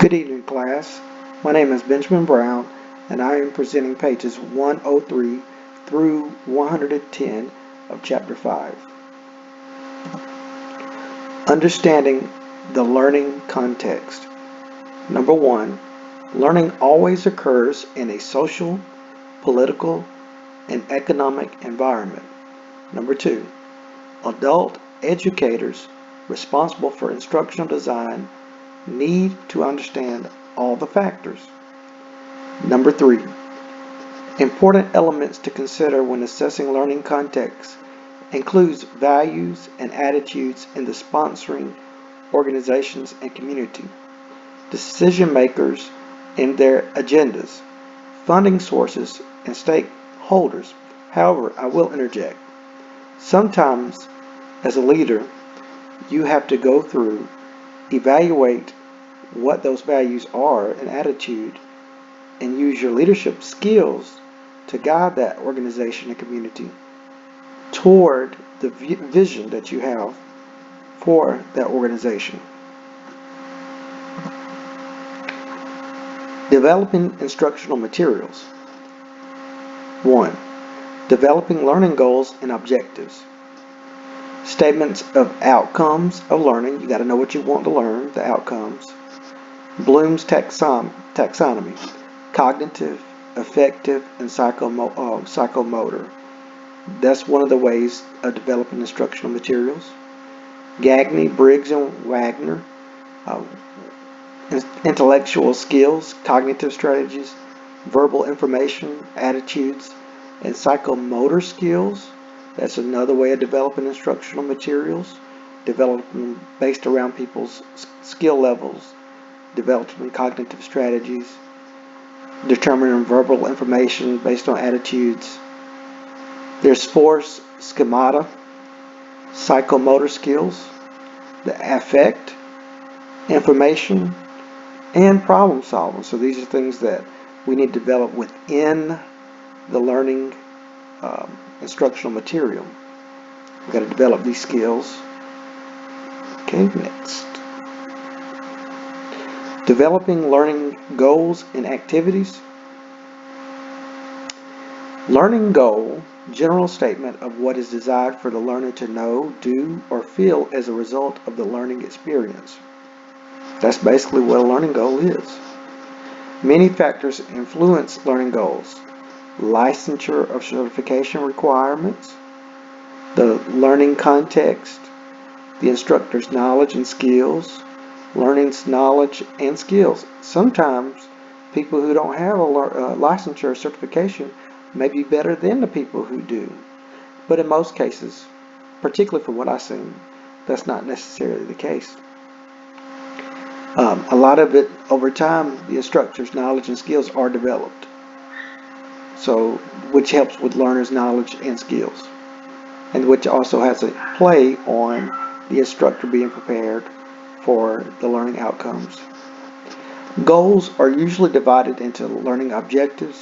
Good evening, class. My name is Benjamin Brown, and I am presenting pages 103 through 110 of Chapter 5. Understanding the learning context. Number 1, learning always occurs in a social, political, and economic environment. Number 2, adult educators responsible for instructional design need to understand all the factors. Number 3, important elements to consider when assessing learning context includes values and attitudes in the sponsoring organizations and community, decision makers and their agendas, funding sources, and stakeholders. However, I will interject. Sometimes, as a leader, you have to go through, evaluate what those values are and attitude, and use your leadership skills to guide that organization and community toward the vision that you have for that organization. Developing instructional materials. 1. Developing learning goals and objectives. Statements of outcomes of learning. You got to know what you want to learn, the outcomes. Bloom's taxonomy, cognitive, affective, and psychomotor. That's one of the ways of developing instructional materials. Gagne, Briggs, and Wagner, intellectual skills, cognitive strategies, verbal information, attitudes, and psychomotor skills. That's another way of developing instructional materials, developing based around people's skill levels, developing cognitive strategies, determining verbal information based on attitudes. There's force schemata, psychomotor skills, the affect, information, and problem solving. So these are things that we need to develop within the learning instructional material. We've got to develop these skills. Okay, next. Developing learning goals and activities. Learning goal, general statement of what is desired for the learner to know, do, or feel as a result of the learning experience. That's basically what a learning goal is. Many factors influence learning goals. Licensure of certification requirements, the learning context, the instructor's knowledge and skills, learning's knowledge and skills. Sometimes people who don't have a licensure or certification may be better than the people who do. But in most cases, particularly from what I've seen, that's not necessarily the case. A lot of it over time, the instructor's knowledge and skills are developed. So, which helps with learners' knowledge and skills, and which also has a play on the instructor being prepared for the learning outcomes. Goals are usually divided into learning objectives,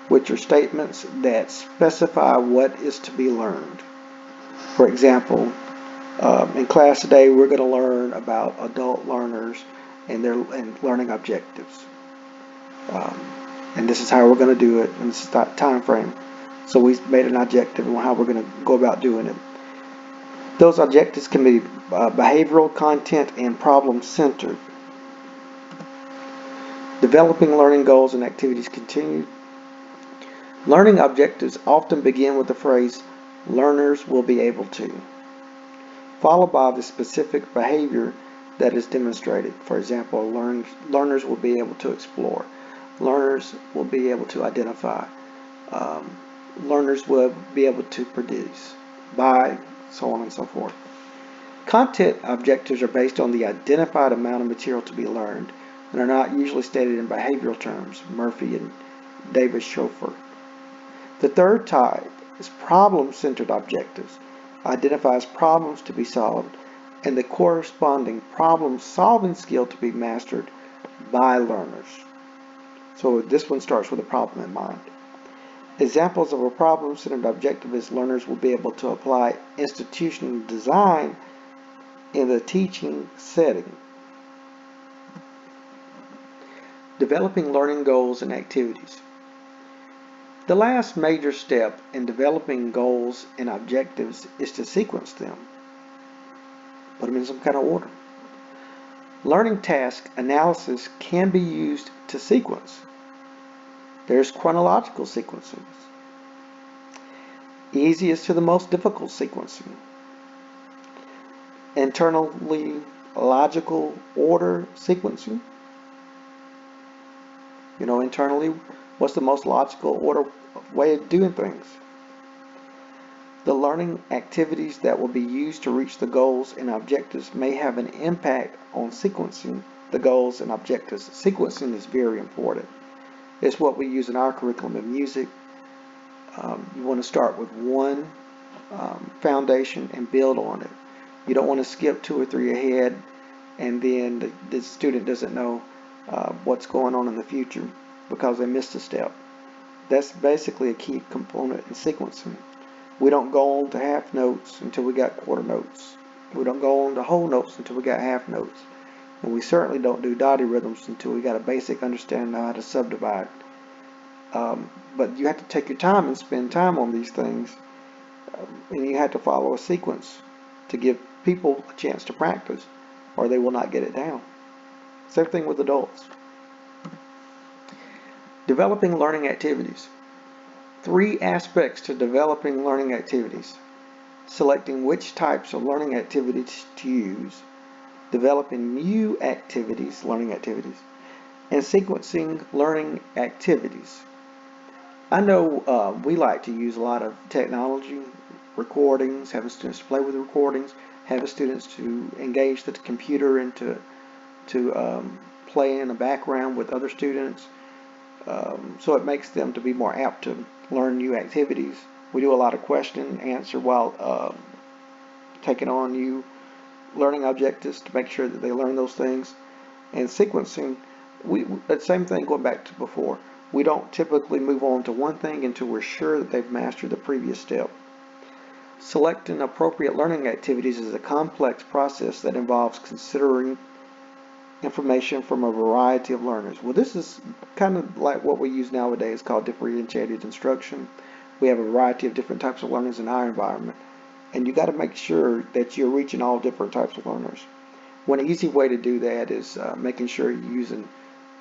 which are statements that specify what is to be learned. For example, in class today, we're going to learn about adult learners and their learning objectives. And this is how we're going to do it, and this is the time frame. So we made an objective on how we're going to go about doing it. Those objectives can be behavioral, content, and problem-centered. Developing learning goals and activities continued. Learning objectives often begin with the phrase, learners will be able to, followed by the specific behavior that is demonstrated. For example, learners will be able to explore. Learners will be able to identify. Learners will be able to produce, buy, so on and so forth. Content objectives are based on the identified amount of material to be learned and are not usually stated in behavioral terms, Murphy and Davis-Schofer. The third type is problem-centered objectives. Identifies problems to be solved and the corresponding problem-solving skill to be mastered by learners. So this one starts with a problem in mind. Examples of a problem-centered objective is learners will be able to apply institutional design in the teaching setting. Developing learning goals and activities. The last major step in developing goals and objectives is to sequence them. Put them in some kind of order. Learning task analysis can be used to sequence. There's chronological sequencing. Easiest to the most difficult sequencing. Internally logical order sequencing. Internally, what's the most logical order way of doing things? The learning activities that will be used to reach the goals and objectives may have an impact on sequencing the goals and objectives. Sequencing is very important. It's what we use in our curriculum in music. You want to start with one foundation and build on it. You don't want to skip 2 or 3 ahead and then the student doesn't know what's going on in the future because they missed a step. That's basically a key component in sequencing. We don't go on to half notes until we got quarter notes. We don't go on to whole notes until we got half notes. And we certainly don't do dotted rhythms until we got a basic understanding of how to subdivide. But you have to take your time and spend time on these things. And you have to follow a sequence to give people a chance to practice, or they will not get it down. Same thing with adults. Developing learning activities. 3 aspects to developing learning activities. Selecting which types of learning activities to use, developing new activities, learning activities, and sequencing learning activities. I know we like to use a lot of technology, recordings, having students play with the recordings, having students to engage the computer and to play in the background with other students. So it makes them to be more apt to learn new activities. We do a lot of question and answer while taking on new learning objectives to make sure that they learn those things. And sequencing, the same thing going back to before. We don't typically move on to one thing until we're sure that they've mastered the previous step. Selecting appropriate learning activities is a complex process that involves considering information from a variety of learners. Well, this is kind of like what we use nowadays called differentiated instruction. We have a variety of different types of learners in our environment, and you got to make sure that you're reaching all different types of learners. One easy way to do that is making sure you're using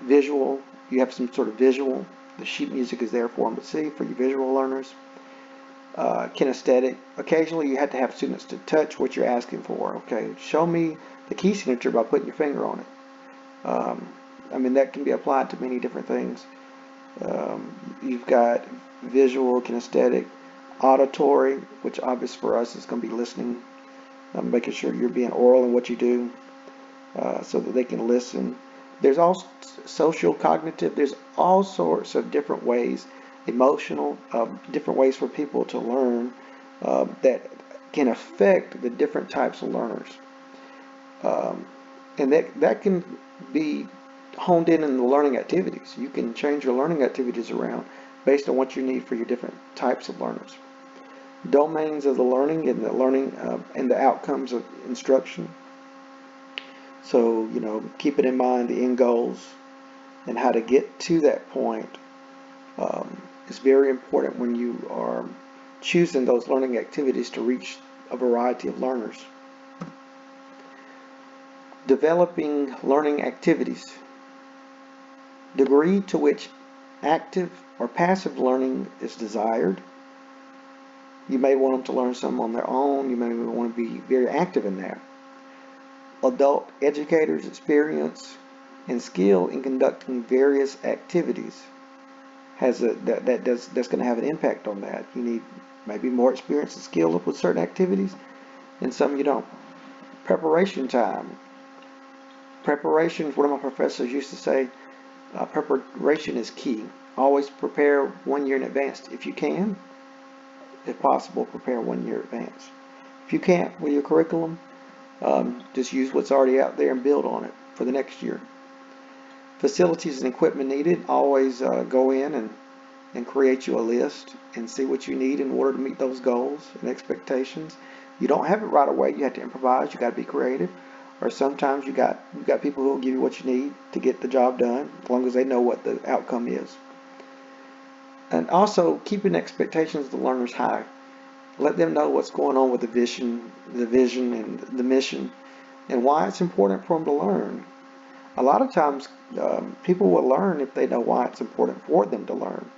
visual. You have some sort of visual. The sheet music is there for them to see for your visual learners. Kinesthetic. Occasionally you have to have students to touch what you're asking for. Okay, show me the key signature by putting your finger on it. That can be applied to many different things. You've got visual, kinesthetic, auditory, which obviously for us is going to be listening, making sure you're being oral in what you do so that they can listen. There's also social, cognitive, there's all sorts of different ways, emotional, different ways for people to learn that can affect the different types of learners. And that can be honed in the learning activities. You can change your learning activities around based on what you need for your different types of learners. Domains of the learning and the outcomes of instruction. So, keeping in mind the end goals and how to get to that point is very important when you are choosing those learning activities to reach a variety of learners. Developing learning activities. Degree to which active or passive learning is desired. You may want them to learn something on their own. You may want to be very active in that. Adult educators' experience and skill in conducting various activities that's going to have an impact on that. You need maybe more experience and skill with certain activities, and some you don't. Preparation time. Preparation, one of my professors used to say, preparation is key. Always prepare 1 year in advance if you can. If possible, prepare 1 year in advance. If you can't with your curriculum, just use what's already out there and build on it for the next year. Facilities and equipment needed. Always go in and create you a list and see what you need in order to meet those goals and expectations. You don't have it right away. You have to improvise. You got to be creative. or sometimes you got people who will give you what you need to get the job done, as long as they know what the outcome is. And also keeping expectations of the learners high. Let them know what's going on with the vision, and the mission, and why it's important for them to learn. A lot of times, people will learn if they know why it's important for them to learn.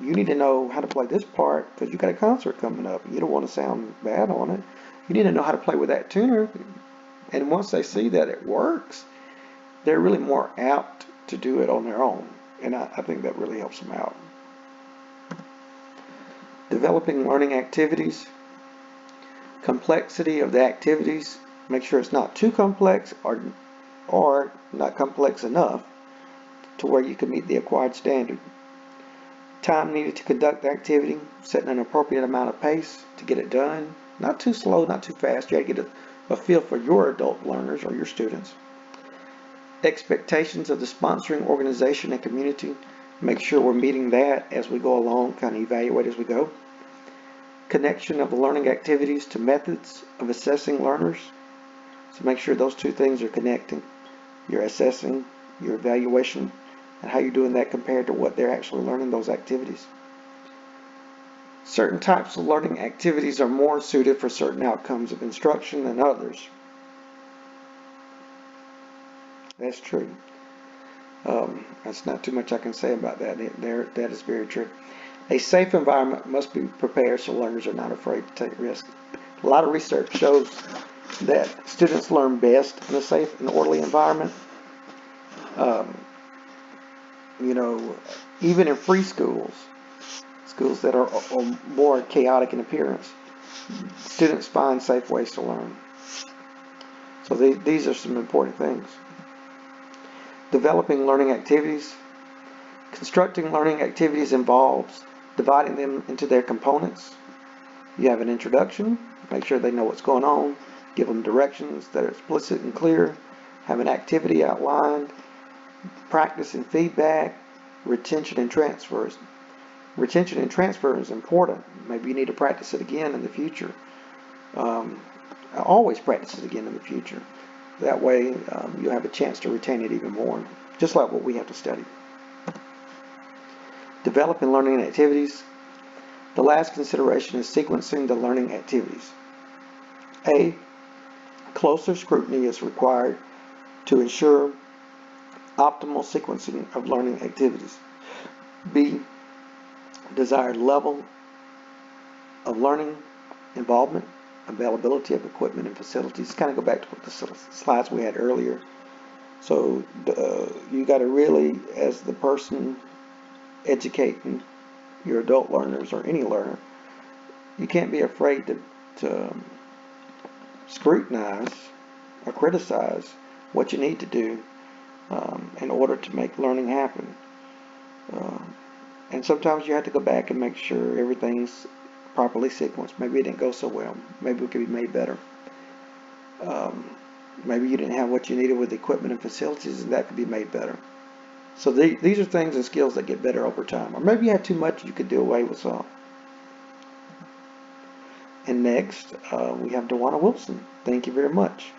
You need to know how to play this part because you got a concert coming up. You don't want to sound bad on it. You need to know how to play with that tuner. And once they see that it works, they're really more apt to do it on their own. And I think that really helps them out. Developing learning activities. Complexity of the activities. Make sure it's not too complex or not complex enough to where you can meet the acquired standard. Time needed to conduct the activity, setting an appropriate amount of pace to get it done. Not too slow, not too fast. You got to get a feel for your adult learners or your students. Expectations of the sponsoring organization and community. Make sure we're meeting that as we go along, kind of evaluate as we go. Connection of the learning activities to methods of assessing learners. So make sure those two things are connecting. Your assessing, your evaluation, and how you're doing that compared to what they're actually learning, those activities. Certain types of learning activities are more suited for certain outcomes of instruction than others. That's true. That's not too much I can say about that. That is very true. A safe environment must be prepared so learners are not afraid to take risks. A lot of research shows that students learn best in a safe and orderly environment. Even in free schools that are more chaotic in appearance, students find safe ways to learn. So these are some important things. Developing learning activities. Constructing learning activities involves dividing them into their components. You have an introduction, make sure they know what's going on, give them directions that are explicit and clear, have an activity outlined, practice and feedback, retention and transfers. Retention and transfer is important. Maybe you need to practice it again in the future. Always practice it again in the future. That way you'll have a chance to retain it even more, just like what we have to study. Developing learning activities. The last consideration is sequencing the learning activities. A, closer scrutiny is required to ensure optimal sequencing of learning activities. B, desired level of learning involvement, availability of equipment and facilities. Kind of go back to what the slides we had earlier. So you got to really, as the person educating your adult learners or any learner, you can't be afraid to scrutinize or criticize what you need to do in order to make learning happen. And sometimes you have to go back and make sure everything's properly sequenced. Maybe it didn't go so well. Maybe it could be made better. Maybe you didn't have what you needed with equipment and facilities, and that could be made better. So these are things and skills that get better over time. Or maybe you had too much, you could do away with some. And next, we have Dewana Wilson. Thank you very much.